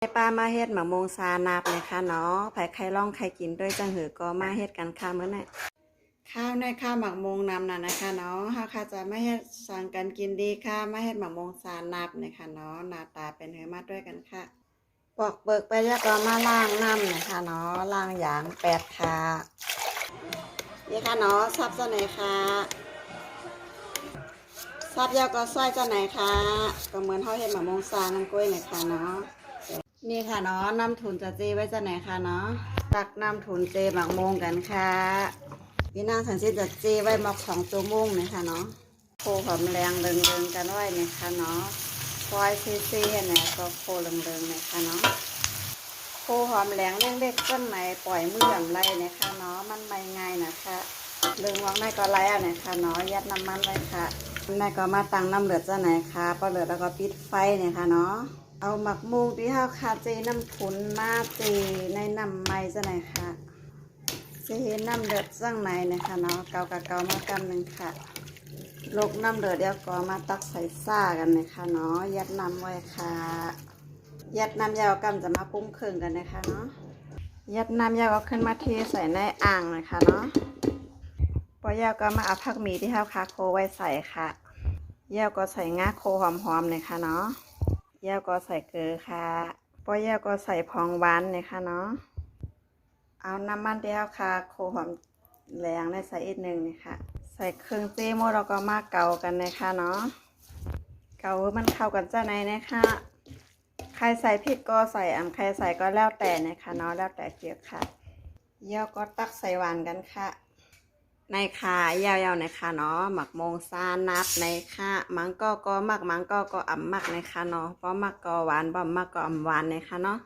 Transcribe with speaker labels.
Speaker 1: ให้ป้ามาเฮ็ดหมักโมงซานับนะคะเนาะไผใครล่องใครกินด้วยจังหือก็มาเฮ็ดกันค่ะมื้อนี้ข้าวในข้าวหมักโมงนำน่ะนะคะเนาะเฮาค่ะจะมาเฮ็ดสั่งกันกินดีค่ะมาเฮ็ดหมักโมงซานับนะคะเนาะหน้าตาเป็นหือมาด้วยกันค่ะปอกเบิกไปแล้วก็มาล้างน้ำนะคะเนาะล้างอย่าง8ค่ะนี่ค่ะเนาะซับซะไหนค่ะซับยาวก็ซอยจะไหนค่ะก็เหมือนเฮาเฮ็ดหมักโมงซาน้ำกล้วยนะคะเนาะนี่ค่ะเนาะน้ำถุนจะเจไว้จะไหนคะเนาะตักน้ำถุนเจหมักโมงกันค่ะพี่นางสันสิจะเจไว้หมัก2 ชั่วโมงนะคะเนาะโคหอมแรงเริงๆกันไว้นะคะเนาะคอยซีๆเนี่ยก็โคเริงๆนะคะเนาะโคหอมแรงเล็กๆต้นไหนปล่อยมือแบบไรนะคะเนาะมันไม่ง่ายนะคะเรื่องวางในก็ไรอ่ะนะคะเนาะยัดน้ำมันไว้ค่ะแม่ก็มาตั้งน้ำเดือดจะไหนคะพอเดือดแล้วก็ปิดไฟเนี่ยค่ะเนาะเอาหมักมูที่ข้าวคาเจน้ำขุนมาเจในน้ำไม้จะไหนคะเจน้ำเดือดจังไหนนะคะเนาะเกากับเกามากำหนึ่งค่ะลกน้ำเดือดเดี๋ยวก็มาตักใส่ซ่ากันนะคะเนาะยัดน้ำไว้ค่ะยัดน้ำยาวกำจะมาปรุงเครื่องกันนะคะเนาะยัดน้ำยาวก็ขึ้นมาเทใส่ในอ่างนะคะเนาะพอยาวก็มาเอาผักหมี่ที่ข้าวคาโคไว้ใส่ค่ะยาวก็ใส่งาโคหอมๆเลยค่ะเนาะย่าก็ใส่เกลือค่ะพอย่าก็ใส่พองหวานเลยค่ะเนาะเอาน้ำมันเดียวค่ะโคหอมแรงได้ใส่อีกหนึ่งนี่ค่ะใส่เครื่องเจโมเราก็มาเกากันเลยค่ะเนาะเกามันเข้ากันจ้าในนะคะใครใส่พริกก็ใส่ใครใส่ก็แล้วแต่นะคะเนาะแล้วแต่เกี๊ยวค่ะย่าก็ตักใส่หวานกันค่ะในค่ะยาวๆนะคะเนาะหมักโมงซานับในค่ะมังก็มักมังก็อ่ำมักนะคะเนาะเพราะมักก็หวานบ่มักก็อ่ำหวานนะคะเนาะ